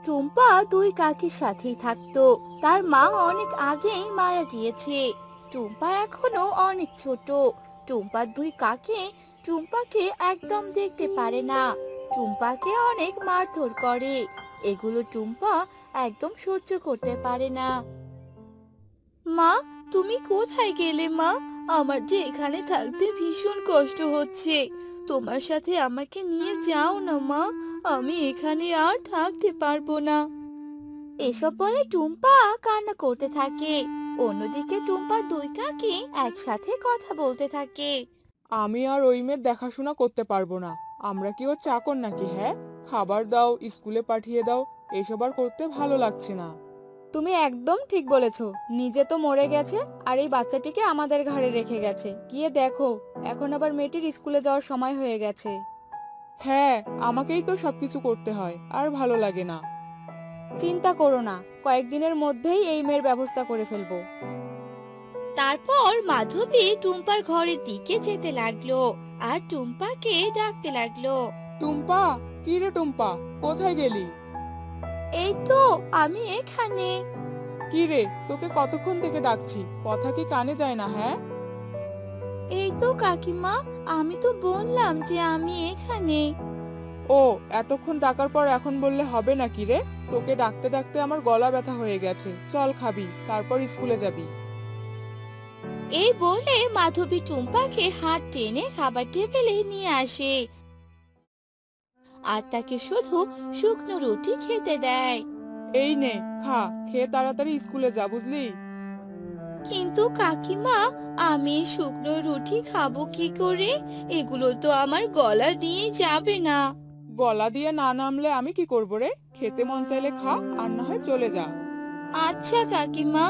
টুম্পা দুই কাকির সাথেই থাকতো। তার মা অনেক আগেই মারা গিয়েছে। টুম্পা এখনো অনেক ছোট। টুম্পার দুই কাকি টুম্পাকে একদম দেখতে পারে না। টুম্পাকে অনেক মারধর করে। এগুলো টুম্পা একদম সহ্য করতে পারে না। মা, তুমি কোথায় গেলে মা? আমার যে এখানে থাকতে ভীষণ কষ্ট হচ্ছে। তোমার সাথে আমাকে নিয়ে যাও না মা। আমি এখানে আর থাকতে পারবো না। এসব বলে টুম্পা কান্না করতে থাকে। অন্যদিকে টুম্পা দুই কাকি একসাথে কথা বলতে থাকে। আমি আর ওই মেয়ের দেখাশোনা করতে পারবো না। আমরা কি ওর চাকর নাকি? হ্যাঁ, খাবার দাও, স্কুলে পাঠিয়ে দাও, এসব আর করতে ভালো লাগছে না। তুমি একদম ঠিক বলেছো। নিজে তো মরে গেছে, আর এই বাচ্চাটিকে আমাদের ঘাড়ে রেখে গেছে। গিয়ে দেখো, এখন আবার মেয়েটির স্কুলে যাওয়ার সময় হয়ে গেছে। হ্যাঁ, আমাকেই তো সবকিছু করতে হয়, আর ভালো লাগে না। চিন্তা করো না, কয়েকদিনের মধ্যেই এই মেয়ের ব্যবস্থা করে ফেলবো। তারপর মাধবী টুম্পার ঘরের দিকে যেতে লাগলো আর টুম্পাকে ডাকতে লাগলো। টুম্পা, কি রে টুম্পা, কোথায় গেলি? এই তো, আমি এখানে। কি রে, তোকে কতক্ষণ থেকে ডাকছি, কথা কি কানে যায় না? হ্যাঁ, এই তো কাকিমা, আমি তো বললাম যে আমি এখানে। ও, এতক্ষণ ডাকার পর এখন বললে হবে নাকি রে? তোকে ডাকতে ডাকতে আমার গলা ব্যথা হয়ে গেছে। চল খাবি, তারপর স্কুলে যাবি। এই বলে মাধবী টুম্পাকে হাত টেনে খাবার টেবিলে নিয়ে আসে আর তাকে শুধু শুকনো রুটি খেতে দেয়। এই নে, খা, খেয়ে তাড়াতাড়ি স্কুলে যা, বুঝলি? কিন্তু কাকিমা, আমি এই শুকনো রুটি খাবো কি করে? এগুলো তো আমার গলা দিয়ে যাবে না। গলা দিয়ে না নামলে আমি কি করব রে? খেতে মন চাইলে খা, আর না হয় চলে যা। আচ্ছা কাকিমা।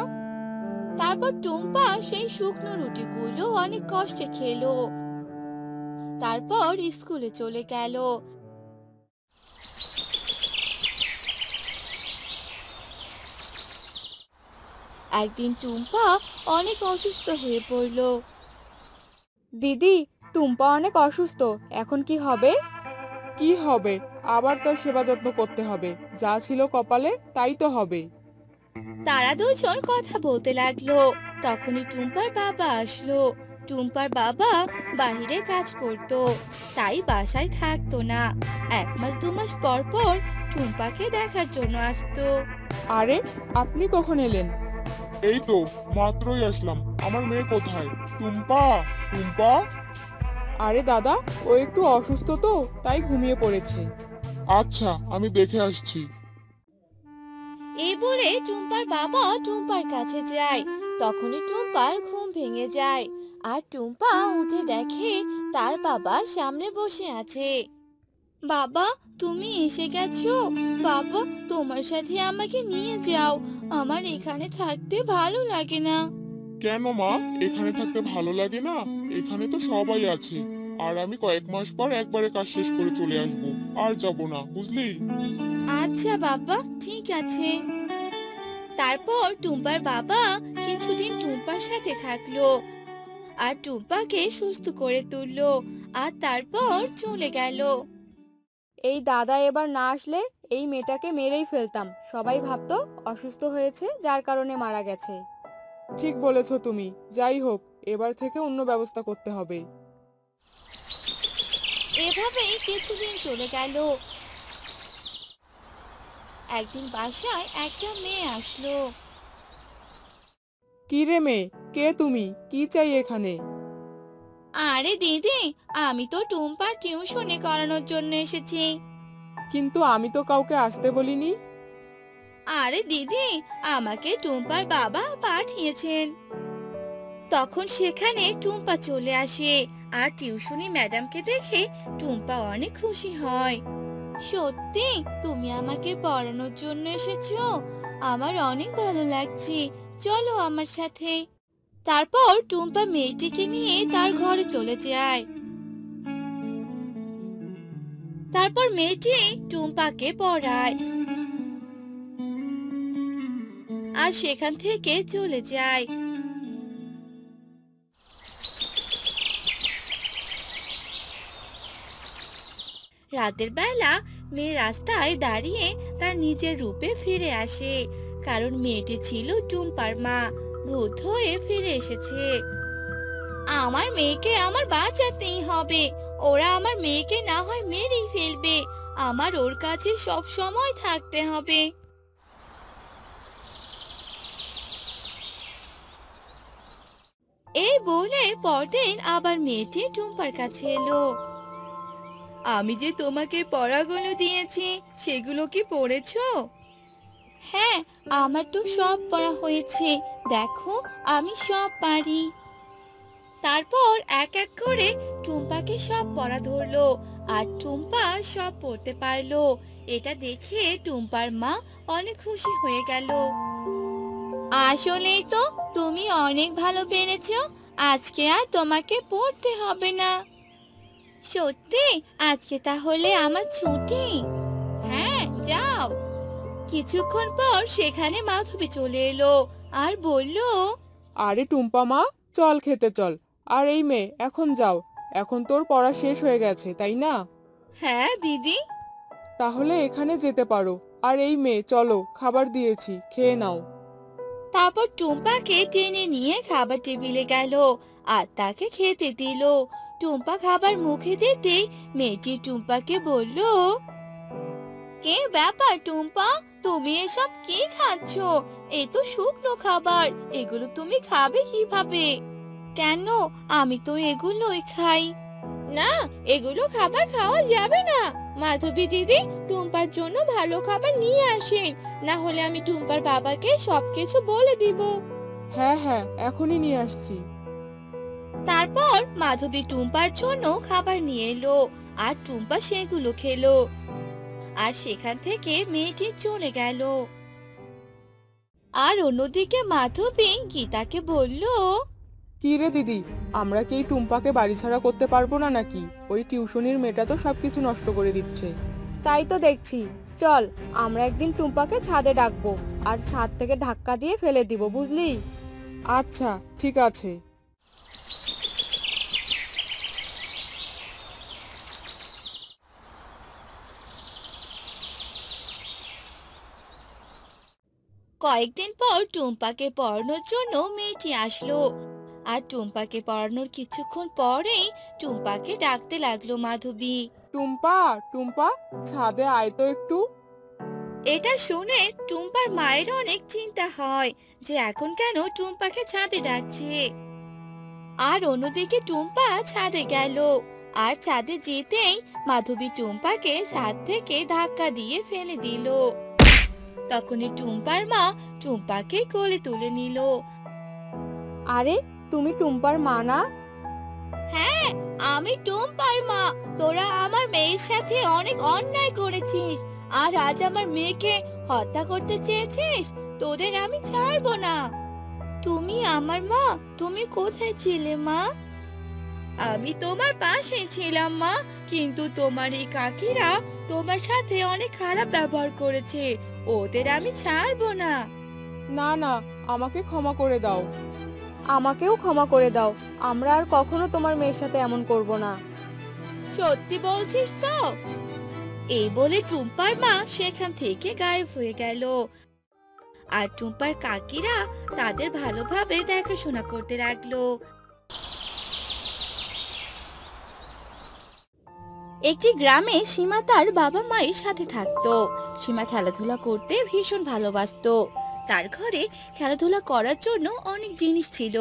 তারপর টুম্পা সেই শুকনো রুটিগুলো অনেক কষ্টে খেলো। তারপর স্কুলে চলে গেল। একদিন টুম্পা অনেক অসুস্থ হয়ে পড়ল। দিদি, টুম্পা অনেক অসুস্থ, এখন কি হবে? কি হবে? আবার তার সেবা যত্ন করতে হবে। যা ছিল কপালে তাই তো হবে। তারা দুজন কথা বলতে লাগলো। তখনই টুম্পার বাবা আসলো। টুম্পার বাবা বাহিরে কাজ করত, তাই বাসায় থাকতো না। 1 মাস 2 মাস পর পর টুম্পাকে দেখার জন্য আসতো। আরে, আপনি কখন এলেন? এই তো মাত্রই আসলাম। আমার মেয়ে কোথায়? টুম্পা, টুম্পা। আরে দাদা, ও একটু অসুস্থ তো, তাই ঘুমিয়ে পড়েছে। আচ্ছা, আমি দেখে আসছি। এই বলে টুম্পার বাবা টুম্পার কাছে যায়। তখনই টুম্পার ঘুম ভেঙে যায় আর টুম্পা উঠে দেখে তার বাবা সামনে বসে আছে। বাবা, তুমি এসে গেছো? বাবা, তোমার সাথে আমাকে নিয়ে যাও। আমার এখানে থাকতে ভালো লাগে না। কেন মা, এখানে থাকতে ভালো লাগে না? এখানে তো সবাই আছে। আর আমি কয়েক মাস পর একবারে কাজ শেষ করে চলে আসব। আর যাব না, বুঝলি? আচ্ছা বাবা, ঠিক আছে। তারপর টুম্পার বাবা কিছুদিন টুম্পার সাথে থাকলো আর টুম্পাকে সুস্থ করে তুললো আর তারপর চলে গেল। এই দাদা এবার না আসলে এই মেয়েটাকে মেরেই ফেলতাম। সবাই ভাবতো অসুস্থ হয়েছে, যার কারণে মারা গেছে। ঠিক বলেছো তুমি। যাই হোক, এবার থেকে অন্য ব্যবস্থা করতে হবে। এভাবেই কিছুদিন চলে গেল। একদিন বাসায় একটা মেয়ে আসলো। কি রে মেয়ে, কে তুমি? কি চাই এখানে? আরে দিদি, আমি তো টুম্পার টিউশনি করানোর জন্য এসেছি। কিন্তু আমি তো কাউকে আসতে বলিনি। আরে দিদি, আমাকে টুম্পার বাবা পাঠিয়েছেন। তখন সেখানে টুম্পা চলে আসে আর টিউশনি ম্যাডামকে দেখে টুম্পা অনেক খুশি হয়। সত্যি তুমি আমাকে পড়ানোর জন্য এসেছো? আমার অনেক ভালো লাগছে। চলো আমার সাথে। তারপর টুম্পা মেয়েটিকে নিয়ে তার ঘরে চলে যায়। তারপর মেয়েটি টুম্পাকে পড়ায় আর সেখান থেকে চলে যায়। রাতের বেলা মেয়ে রাস্তায় দাঁড়িয়ে তার নিজের রূপে ফিরে আসে, কারণ মেয়েটি ছিল টুম্পার মা, ভূত হয়ে ফিরে এসেছে। আমার মেয়েকে আমার বাঁচাতেই হবে, ওরা আমার মেয়েকে না হয় মেরেই ফেলবে, আমার ওর কাছে সব সময় থাকতে হবে। এই বলে পরদিন আবার মেয়েটি টুম্পার কাছে এলো। আমি যে তোমাকে পড়াগুলো দিয়েছি সেগুলো কি পড়েছো? হ্যাঁ, আমার তো সব পড়া হয়েছে, দেখো আমি সব পারি। তারপর এক এক করে টুম্পাকে সব পড়া ধরলো, আর টুম্পা সব পড়তে পারলো। এটা দেখে টুম্পার মা অনেক খুশি হয়ে গেল। আসলেই তো, তুমি অনেক ভালো পেরেছো, আজকে আর তোমাকে পড়তে হবে না। সত্যি? আজকে তাহলে আমার ছুটি? হ্যাঁ, যাও। কিছুক্ষণ পর সেখানে মাধবী চলে এলো আর বলল, আরে টুম্পা মা, চল খেতে চল। আর এই মেয়ে, এখন যাও, এখন তোর পড়া শেষ হয়ে গেছে তাই না? হ্যাঁ দিদি। তাহলে এখানে যেতে পারো। আর এই মেয়ে, চলো, খাবার দিয়েছি, খেয়ে নাও। তারপর টুম্পাকে টেনে নিয়ে খাবার টেবিলে গেল আর তাকে খেতে দিল। টুম্পা খাবার মুখে দিতেই মেয়েটি টুম্পাকে বলল, কে ব্যাপার টুম্পা, তুমি এসব কি খাচ্ছ? এই তো শুকনো খাবার, এগুলো তুমি খাবে কিভাবে? কেন, আমি তো এগুলোই খাই। না, এগুলো খাবার খাওয়া যাবে না। মাধবী দিদি, টুম্পার জন্য ভালো খাবার নিয়ে আসেন, না হলে আমি টুম্পার বাবাকে সবকিছু বলে দিব। হ্যাঁ হ্যাঁ, এখনই নিয়ে আসছি। তারপর মাধবী টুম্পার জন্য খাবার নিয়ে এলো আর টুম্পা সেগুলো খেলো, আর সেখান থেকে মেয়েটি চলে গেল। আর অন্যদিকে মাধবী গীতাকে বলল, কি রে দিদি, আমরা কি এই টুম্পাকে বাড়ি ছাড়া করতে পারবো না নাকি? ওই টিউশনির মেয়েটা তো সবকিছু নষ্ট করে দিচ্ছে। তাই তো দেখছি। চল, আমরা একদিন টুম্পাকে ছাদে ডাকবো আর ছাদ থেকে ধাক্কা দিয়ে ফেলে দিব, বুঝলি? আচ্ছা, ঠিক আছে। কয়েকদিন পর টুম্পাকে পড়ানোর জন্য মেয়েটি আসলো, আর টুম্পাকে পড়ানোর কিছুক্ষণ পরেই টুম্পাকে ডাকতে লাগলো মাধবী। টুম্পা, টুম্পা, ছাদে আয় তো একটু। এটা শুনে টুম্পার মায়ের অনেক চিন্তা হয় যে এখন কেন টুম্পাকে ছাদে ডাকছে। আর অন্যদিকে টুম্পা ছাদে গেল, আর ছাদে যেতেই মাধবী টুম্পাকে ছাদ থেকে ধাক্কা দিয়ে ফেলে দিল। তখনই টুম্পার মা টুম্পাকে কোলে তুলে নিল। আরে, তুমি টুম্পার মা না? হ্যাঁ, আমি টুম্পার মা। তোরা আমার মেয়ের সাথে অনেক অন্যায় করেছিস, আর আজ আমার মেয়েকে হত্যা করতে চেয়েছিস। তোদের আমি ছাড়বো না। তুমি আমার মা, তুমি কোথায় ছিলে মা? আমি তোমার পাশে ছিলাম মা, কিন্তু তোমার এই কাকিরা তোমার সাথে অনেক খারাপ ব্যবহার করেছে, ওদের আমি ছাড়বো না। না না, আমাকে ক্ষমা করে দাও। আমাকেও ক্ষমা করে দাও, আমরা আর কখনো তোমার মেয়ের সাথে এমন করব না। সত্যি বলছিস তো? এই বলে টুম্পার মা সেখান থেকে গায়েব হয়ে গেল, আর টুম্পার কাকিরা তাদের ভালোভাবে দেখাশোনা করতে লাগলো। একটি গ্রামে সীমা তার বাবা মায়ের সাথে থাকতো। সীমা খেলাধুলা করতে ভীষণ ভালোবাসতো। তার ঘরে খেলাধুলা করার জন্য অনেক জিনিস ছিল।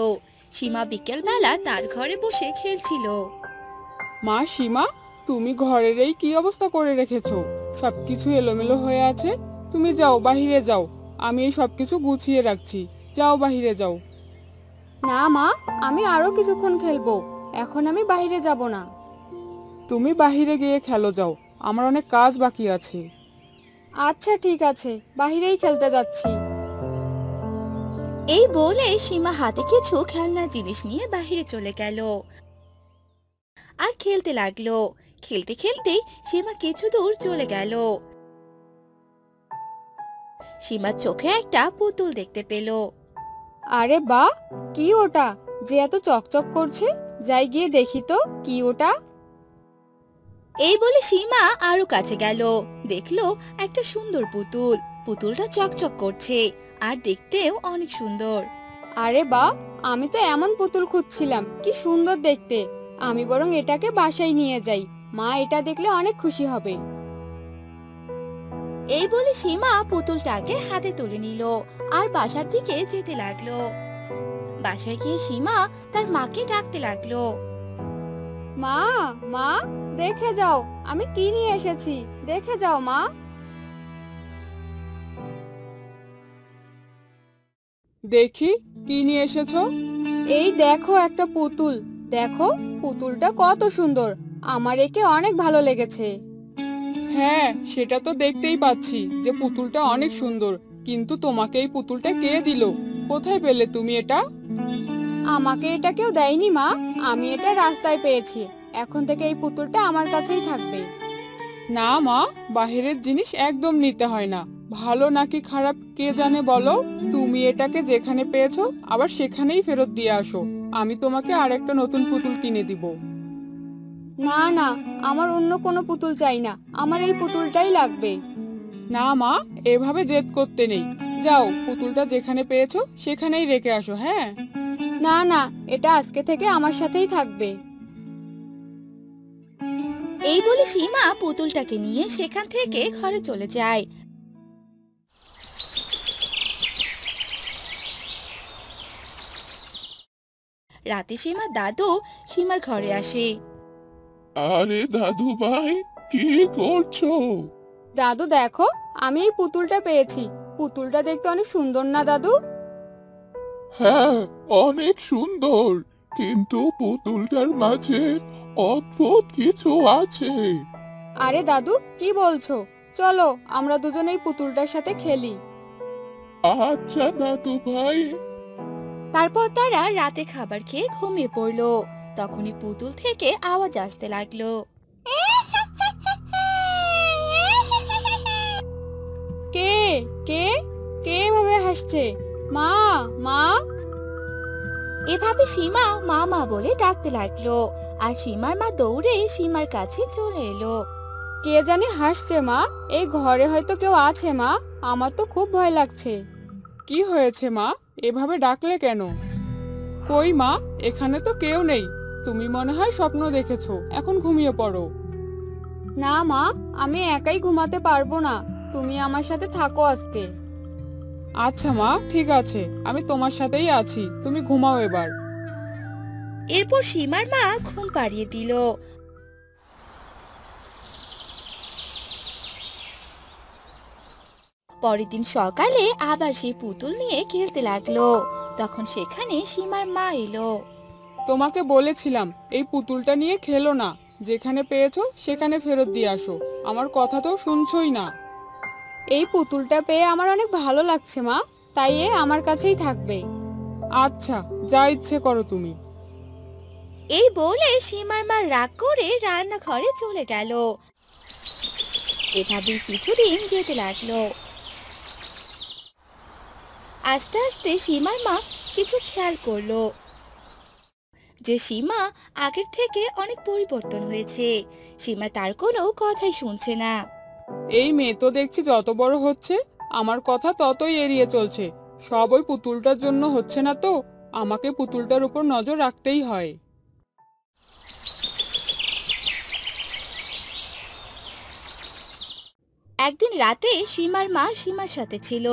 সীমা বিকেলবেলা তার ঘরে বসে খেলছিল। মা সীমা, তুমি ঘরের এই কি অবস্থা করে রেখেছো? সবকিছু এলোমেলো হয়ে আছে। তুমি যাও, বাহিরে যাও, আমি এই সবকিছু গুছিয়ে রাখছি। যাও, বাহিরে যাও। না মা, আমি আরো কিছুক্ষণ খেলবো, এখন আমি বাহিরে যাব না। তুমি বাহিরে গিয়ে খেলো, যাও, আমার অনেক কাজ বাকি আছে। আচ্ছা ঠিক আছে, বাহিরেই খেলতে যাচ্ছি। এই বলে সীমা হাতে কিছু খেলনা জিনিস নিয়ে বাইরে চলে গেল আর খেলতে লাগলো। খেলতে খেলতেই সীমা কিছু দূর চলে গেল। সীমার চোখে একটা পুতুল দেখতে পেল। আরে বাহ, কি ওটা যে এত চকচক করছে? যাই গিয়ে দেখি তো কি ওটা। এই বলে সীমা আরো কাছে গেল, দেখলো একটা সুন্দর পুতুল। পুতুলটা চকচক করছে আর দেখতেও অনেক সুন্দর। আরে বাহ, আমি তো এমন পুতুল খুঁজছিলাম, কি সুন্দর দেখতে। আমি বরং এটাকে বাসায় নিয়ে যাই, মা এটা দেখলে অনেক খুশি হবে। এই বলে সীমা পুতুলটাকে হাতে তুলে নিল আর বাসার দিকে যেতে লাগলো। বাসায় গিয়ে সীমা তার মাকে ডাকতে লাগলো। মা, মা, দেখে যাও আমি কি নিয়ে এসেছি, দেখে যাও মা। দেখি কি নিয়ে এসেছো। এই দেখো একটা পুতুল, দেখো পুতুলটা কত সুন্দর, আমার একে অনেক ভালো লেগেছে। হ্যাঁ, সেটা তো দেখতেই পাচ্ছি যে পুতুলটা অনেক সুন্দর, কিন্তু তোমাকে এই পুতুলটা কে দিল? কোথায় পেলে তুমি এটা? আমাকে এটা কেউ দেয়নি মা, আমি এটা রাস্তায় পেয়েছি। এখন থেকে এই পুতুলটা আমার কাছেই থাকবে। না মা, বাহিরের জিনিস একদম নিতে হয় না। ভালো নাকি খারাপ কে জানে বলো। তুমি এটাকে যেখানে পেয়েছো আবার সেখানেই ফেরত দিয়ে আসো। আমি তোমাকে আরেকটা নতুন পুতুল কিনে দিব। না না, আমার অন্য কোনো পুতুল চাই না, আমার এই পুতুলটাই লাগবে। না মা, এভাবে জেদ করতে নেই। যাও, পুতুলটা যেখানে পেয়েছো সেখানেই রেখে আসো। হ্যাঁ, না না, এটা আজকে থেকে আমার সাথেই থাকবে। এই বলে সীমা পুতুলটাকে নিয়ে সেখান থেকে ঘরে চলে যায়। রাতে সীমার দাদু সীমার ঘরে আসে। আরে দাদু ভাই, কি করছো? দাদু দেখো, আমি এই পুতুলটা পেয়েছি। পুতুলটা দেখতে অনেক সুন্দর না দাদু? হ্যাঁ, অনেক সুন্দর, কিন্তু পুতুলটার মাঝে অদ্ভুত কিছু আছে। আরে দাদু কি বলছো, চলো আমরা দুজনে এই পুতুলটার সাথে খেলি। আচ্ছা দাদু ভাই। তারপর তারা রাতে খাবার খেয়ে ঘুমিয়ে পড়লো। তখনই পুতুল থেকে আওয়াজ আসতে লাগলো। কে কে কে এভাবে হাসছে? মা, মা। এভাবে সীমা মা মা বলে ডাকতে লাগলো, আর সীমার মা দৌড়ে সীমার কাছে চলে এলো। কে জানি হাসছে মা, এই ঘরে হয়তো কেউ আছে মা, আমার তো খুব ভয় লাগছে। কি হয়েছে মা, এভাবে ডাকলে কেন? কই মা, এখানে তো কেউ নেই। তুমি মনে হয় স্বপ্ন দেখেছো, এখন ঘুমিয়ে পড়ো। না মা, আমি একাই ঘুমাতে পারবো না, তুমি আমার সাথে থাকো আজকে। আচ্ছা মা, ঠিক আছে, আমি তোমার সাথেই আছি, তুমি ঘুমাও এবার। এরপর সীমার মা ঘুম পাড়িয়ে দিল। পরের দিন সকালে আবার সেই পুতুল নিয়ে খেলতে লাগলো। তখন সেখানে সীমার মা এলো। তোমাকে বলেছিলাম এই পুতুলটা নিয়ে খেলো না, যেখানে পেয়েছো সেখানে ফেরত দিয়ে আসো। আমার কথা তো শুনছোই না। এই পুতুলটা পেয়ে আমার অনেক ভালো লাগছে মা, তাই এ আমার কাছেই থাকবে। আচ্ছা, যা ইচ্ছে করো তুমি। এই বলে সীমার মা রাগ করে রান্নাঘরে চলে গেল। এভাবেই কিছুদিন যেতে লাগলো। আস্তে আস্তে সীমার মা কিছু খেয়াল করলো যে সীমা আগের থেকে অনেক পরিবর্তন হয়েছে। সীমা তার কোনো কথাই শুনছে না। এই মেয়ে তো দেখছি যত বড় হচ্ছে আমার কথা ততই এড়িয়ে চলছে। সব ওই পুতুলটার জন্য হচ্ছে না তো, আমাকে পুতুলটার উপর নজর রাখতেই হয়। একদিন রাতে সীমার মা সীমার সাথে ছিল।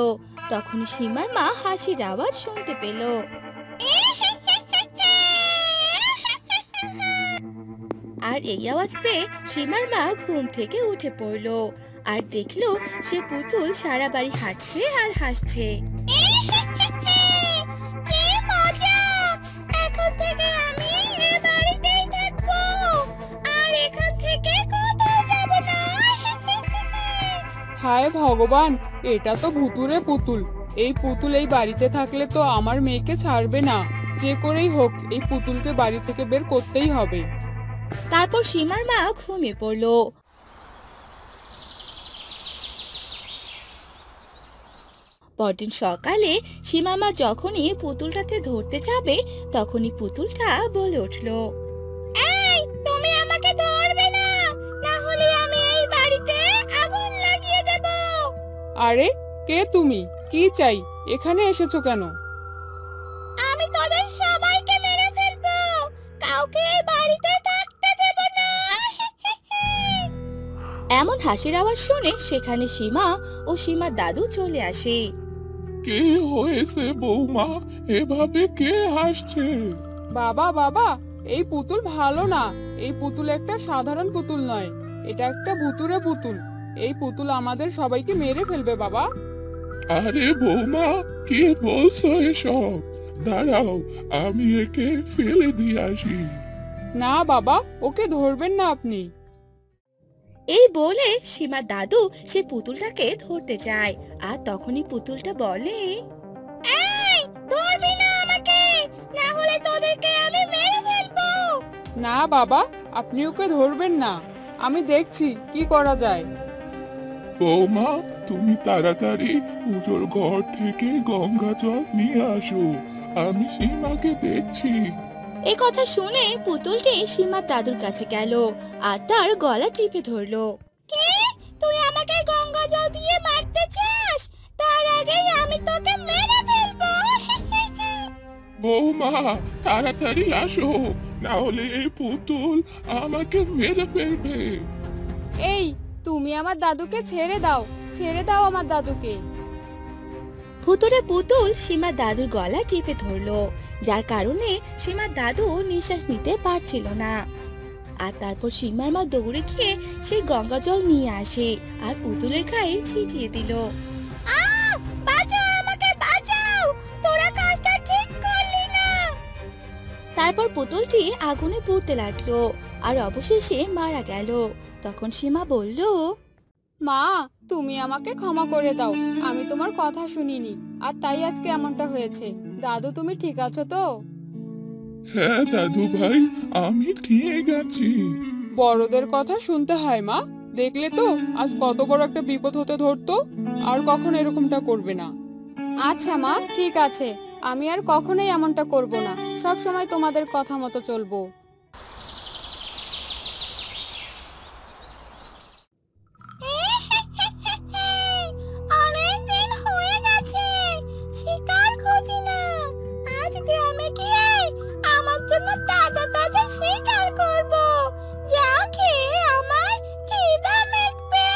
তখন সীমার মা হাসির আওয়াজ শুনতে পেল। আর এই আওয়াজ পেয়ে সীমার মা ঘুম থেকে উঠে পড়লো আর দেখলো সে পুতুল সারা বাড়ি হাঁটছে আর হাসছে। কি মজা! এখন থেকে আমি এই বাড়িতেই থাকবো আর এখান থেকে কোথাও যাব না। হায় ভগবান, এটা তো ভুতুরে পুতুল। এই পুতুল এই বাড়িতে থাকলে তো আমার মেয়েকে ছাড়বে না। যে করেই হোক এই পুতুলকে বাড়ি থেকে বের করতেই হবে। তারপর সীমার মা ঘুমিয়ে পড়লো। পরদিন সকালে সীমার মা যখনই পুতুলটাতে ধরতে যাবে তখনই পুতুলটা বলে উঠলো, এই তুমি আমাকে ধরবে না, না আরে, কে তুমি? কি চাই? এখানে এসেছো কেন? আমি তোদের সবাইকে মেরে ফেলবো, কাউকে এই বাড়িতে থাকতে দেব না। এমন হাসির আওয়াজ শুনে সেখানে সীমা ও সীমার দাদু চলে আসে। কে হয়েছে বৌমা? এভাবে কে হাসছে? বাবা বাবা, এই পুতুল ভালো না। এই পুতুল একটা সাধারণ পুতুল নয়, এটা একটা ভুতুড়ে পুতুল। এই পুতুল আমাদের সবাইকে মেরে ফেলবে বাবা। আরে বৌমা, কি বলছো এসব? দাঁড়াও, আমি একে ফেলে দিয়ে আসি। না বাবা, ওকে ধরবেন না আপনি। এই বলে সীমার দাদু সে পুতুলটাকে ধরতে যায়, আর তখনই পুতুলটা বলে, এই ধরবি না আমাকে, না হলে তোদেরকে আমি মেরে ফেলবো। না বাবা, আপনি ওকে ধরবেন না। আমি দেখছি কি করা যায়। বৌমা, তুমি তাড়াতাড়ি পুজোর ঘর থেকে গঙ্গা জল নিয়ে আসো, আমি সীমাকে দেখছি। এই কথা শুনে পুতুলটি সীমার দাদুর কাছে গেল আর তার গলা টিপে ধরলো। কে? তুই আমাকে গঙ্গা জল দিয়ে মারতে চাস? তার আগেই আমি তোকে মেরে ফেলবো। বৌমা, তাড়াতাড়ি আসো, না হলে এই পুতুল আমাকে মেরে ফেলবে। এই, তুমি আমার দাদুকে ছেড়ে দাও, ছেড়ে দাও আমার দাদুকে। ভুতুড়ে পুতুল সীমার দাদুর গলা টিপে ধরলো, যার কারণে সীমার দাদু নিঃশ্বাস নিতে পারছিল না। আর তারপর সীমার মা দৌড়ে গিয়ে সেই গঙ্গা জল নিয়ে আসে আর পুতুলের গায়ে ছিটিয়ে দিল। আহ! বাঁচাও, আমাকে বাঁচাও! তোরা কাজটা ঠিক করলি না। তারপর পুতুলটি আগুনে পুড়তে লাগলো আর অবশেষে মারা গেল। তখন সীমা বলল, মা, তুমি আমাকে ক্ষমা করে দাও। আমি তোমার কথা শুনিনি, আর তাই আজকে এমনটা হয়েছে। দাদু, তুমি ঠিক আছো তো? হ্যাঁ দাদু ভাই, আমি ঠিক আছি। বড়দের কথা শুনতে হয় মা। দেখলে তো আজ কত বড় একটা বিপদ হতে ধরতো। আর কখনো এরকমটা করবে না। আচ্ছা মা, ঠিক আছে। আমি আর কখনোই এমনটা করব না। সব সময় তোমাদের কথা মতো চলবো। অনেক দিন হয়ে গেছে, শিকার খুঁজি না। আজ গ্রামে গিয়ে আমার জন্য তাজা তাজা শিকার করব, যা খেয়ে আমার খিদা মিটবে।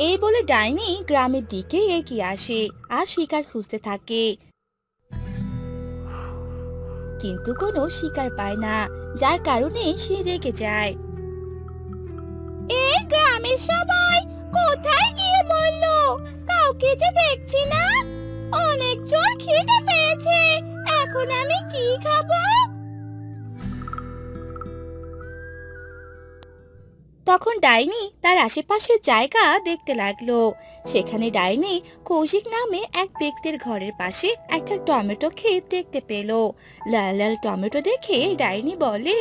এই বলে ডাইনি গ্রামের দিকে এগিয়ে আসে আর শিকার খুঁজতে থাকে, কিন্তু কোনো শিকার পায় না, যার কারণে সে রেগে যায়। এই গ্রামের সবাই কোথায় গিয়ে মরলো? কাউকে যে দেখছি না। অনেক জোর খিদে পেয়েছে, এখন আমি কি খাবো? তখন ডাইনি তার আশেপাশের জায়গা দেখতে লাগলো। সেখানে ডাইনি কৌশিক নামে এক ব্যক্তির ঘরের পাশে একটা টমেটো ক্ষেত দেখতে পেল। লাল লাল টমেটো দেখে ডাইনি বলে,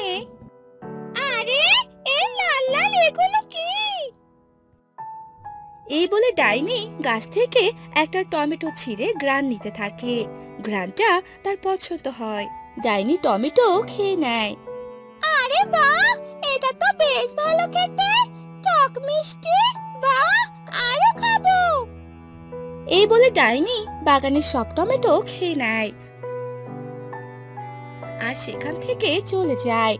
আরে এই লাল লাল এগুলো কি? এই বলে ডাইনি গাছ থেকে একটা টমেটো ছিঁড়ে গ্রান নিতে থাকে। গ্রানটা তার পছন্দ হয়, ডাইনি টমেটো খেয়ে নেয়। আরে বাহ, এটা তো বেশ ভালো খেতে, টক মিষ্টি। বাহ, আরো খাবো। এই বলে ডাইনি বাগানের সব টমেটো খেয়ে নেয় আর সেখান থেকে চলে যায়।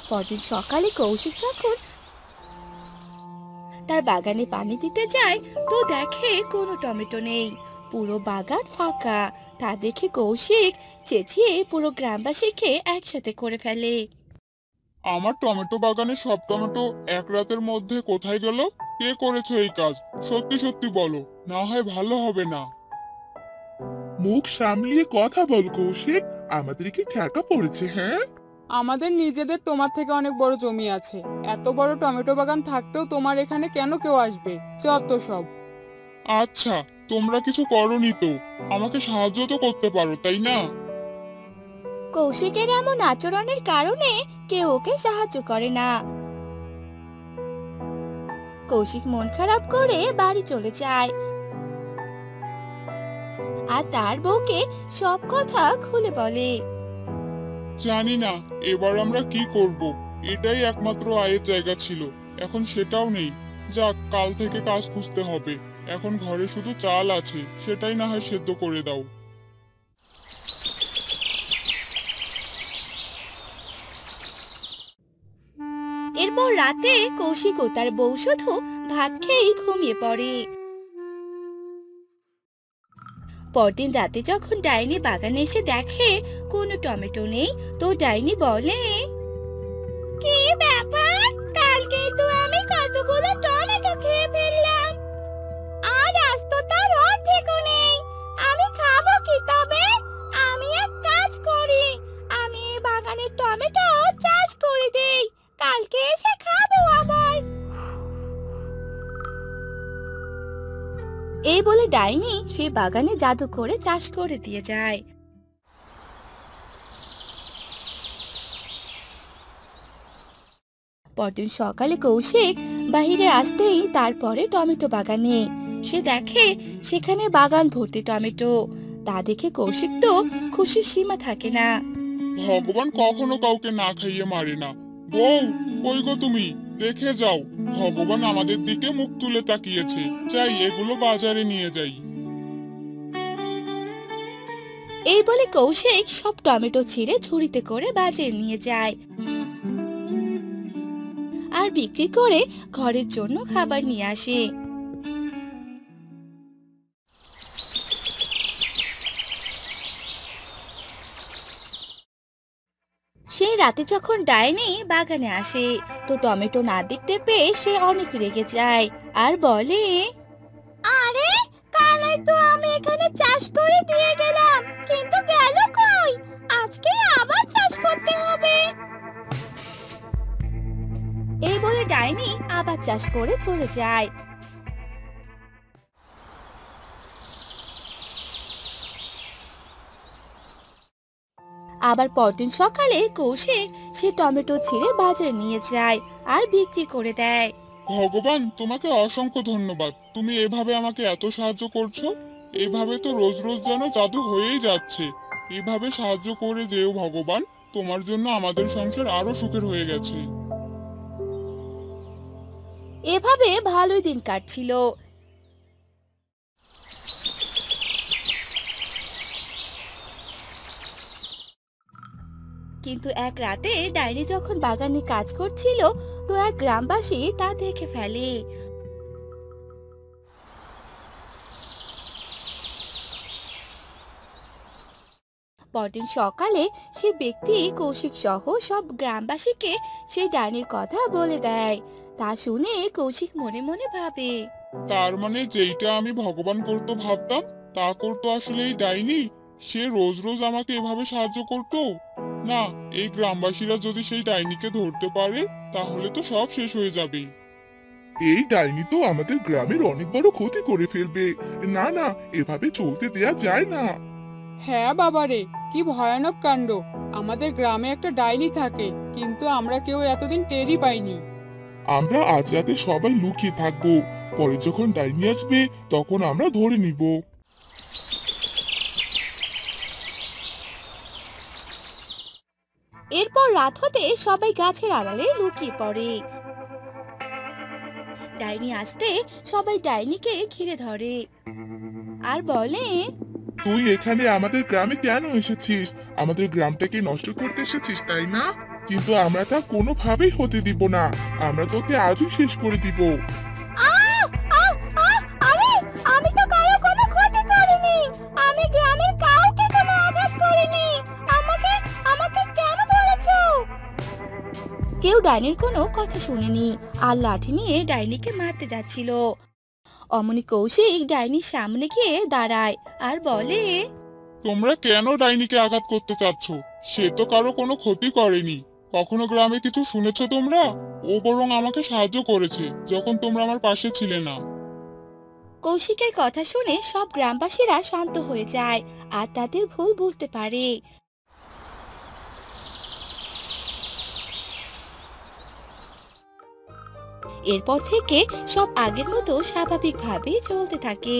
পরদিন সকালে কৌশিক যখন তার বাগানে পানি দিতে যায়, তো দেখে কোনো টমেটো নেই, পুরো বাগান ফাঁকা। তা দেখে কৌশিক চেঁচিয়ে পুরো গ্রামবাসীকে একসাথে করে ফেলে। আমার টমেটো বাগানের সব টমেটো এক রাতের মধ্যে কোথায় গেল? কে করেছে এই কাজ? সত্যি সত্যি বলো, না হয় ভালো হবে না। মুখ সামলিয়ে কথা বল কৌশিক, আমাদের কি ঠেকা পড়েছে? হ্যাঁ, আমাদের নিজেদের তোমার থেকে অনেক বড় জমি আছে। এত বড় টমেটো বাগান থাকতেও তোমার এখানে কেন কেউ আসবে? যত সব। আচ্ছা, তোমরা কিছু করনি তো, আমাকে সাহায্য তো করতে পারো, তাই না? কৌশিকের এমন আচরণের কারণে কেউ ওকে সাহায্য করে না। কৌশিক মন খারাপ করে বাড়ি চলে যায়। আর তার বউকে সব কথা খুলে বলে। জানি না এবার আমরা কি করব। এটাই একমাত্র আয়ের জায়গা ছিল, এখন সেটাও নেই। যাক, কাল থেকে কাজ খুঁজতে হবে। এখন ঘরে শুধু চাল আছে, সেটাই না হয় সেদ্ধ করে দাও। এরপর রাতে কৌশিক ও তার বউ শুধু ভাত খেয়েই ঘুমিয়ে পড়ে। পরদিন রাতে যখন ডাইনি বাগানে এসে দেখে কোনো টমেটো নেই, তো ডাইনি বলে, কি ব্যাপার, কালকে তো আমি কতগুলো টমেটো খেয়ে ফেললাম, আর আজ তো তার অর্ধেকও নেই। আমি খাবো কি তবে? আমি এক কাজ করি, আমি এই বাগানের টমেটো চাষ করে দেই, কালকে এসে খাবো আবার। এই বলে ডাইনি সেই বাগানে জাদু করে চাষ করে দিয়ে যায়। পরদিন সকালে কৌশিক বাহিরে আসতেই তারপরে টমেটো বাগানে সে দেখে সেখানে বাগান ভর্তি টমেটো। তা দেখে কৌশিক তো খুশির সীমা থাকে না। ভগবান কখনো কাউকে না খাইয়ে মারে না। বউ, কই গো তুমি? দেখে যাও, ভগবান আমাদের দিকে মুখ তুলে তাকিয়েছে। চাই এগুলো বাজারে নিয়ে যাই। এই বলে কৌশিক সব টমেটো ছিঁড়ে ঝুড়িতে করে বাজারে নিয়ে যায় আর বিক্রি করে ঘরের জন্য খাবার নিয়ে আসে। সেই রাতে যখন ডাইনি বাগানে আসে, তো টমেটো না দেখতে পেয়ে সে অনেক রেগে যায় আর বলে, আরে কালই তো আমি এখানে চাষ করে দিয়ে গেলাম, কিন্তু গেল কই? আজকে আবার চাষ করতে হবে। এই বলে ডাইনি আবার চাষ করে চলে যায়। আবার পরদিন সকালে কৌশিক সে টমেটো ছিঁড়ে বাজারে নিয়ে যায় আর বিক্রি করে দেয়। ভগবান, তোমাকে অসংখ্য ধন্যবাদ। তুমি এভাবে আমাকে এত সাহায্য করছো। এভাবে তো রোজ রোজ যেন জাদু হয়েই যাচ্ছে। এভাবে সাহায্য করে যেও ভগবান। তোমার জন্য আমাদের সংসার আরো সুখের হয়ে গেছে। এভাবে ভালোই দিন কাটছিল। কিন্তু এক রাতে ডাইনি যখন বাগানে কাজ করছিল, তো এক গ্রামবাসী তা দেখে ফেলে। পরদিন সকালে সে ব্যক্তি কৌশিক সহ সব গ্রামবাসীকে সেই ডাইনির কথা বলে দেয়। তা শুনে কৌশিক মনে মনে ভাবে, তার মানে যেইটা আমি ভগবান করতে ভাবতাম, তা করতো আসলে এই ডাইনি। সে রোজ রোজ আমাকে এভাবে সাহায্য করতো। না, এই গ্রামবাসীরা যদি সেই ডাইনিকে ধরতে পারে, তাহলে তো সব শেষ হয়ে যাবে। এই ডাইনি তো আমাদের গ্রামের অনেক বড় ক্ষতি করে ফেলবে। না না, এভাবে চলতে দেয়া যায় না। হ্যাঁ বাবারে, কি ভয়ানক কাণ্ড! আমাদের গ্রামে একটা ডাইনি থাকে, কিন্তু আমরা কেউ এতদিন টেরই পাইনি। আমরা আজ রাতে সবাই লুকিয়ে থাকবো, পরে যখন ডাইনি আসবে তখন আমরা ধরে নিব। এরপর রাত হতে সবাই গাছের আড়ালে লুকিয়ে পড়ে। ডাইনি আসতে সবাই ডাইনিকে ঘিরে ধরে আর বলে, তুই এখানে আমাদের গ্রামে কেন এসেছিস? আমাদের গ্রামটাকে নষ্ট করতে এসেছিস, তাই না? কিন্তু আমরা তা কোনোভাবেই হতে দিব না। আমরা তোকে আজই শেষ করে দিব। আহ আহ আহ আরে আমি তো কারো কোনো ক্ষতি করিনি, আমি গ্রামের কাউকে কোনো আঘাত করিনি, আমাকে আমাকে কেন ধরেছো? কেউ ডাইনির কোনো কথা শুনেনি আর লাঠি নিয়ে ডাইনিকে মারতে যাচ্ছিল। অমনি কৌশিক ডাইনির সামনে গিয়ে দাঁড়ায় আর বলে, তোমরা কেন ডাইনিকে আঘাত করতে চাচ্ছ? সে তো কারো কোনো ক্ষতি করেনি। কখনো গ্রামে কিছু শুনেছো তোমরা? ও বরং আমাকে সাহায্য করেছে, যখন তোমরা আমার পাশে ছিলে না। কৌশিকের কথা শুনে সব গ্রামবাসীরা শান্ত হয়ে যায় আর তাদের ভুল বুঝতে পারে। এরপর থেকে সব আগের মতো স্বাভাবিকভাবে চলতে থাকে।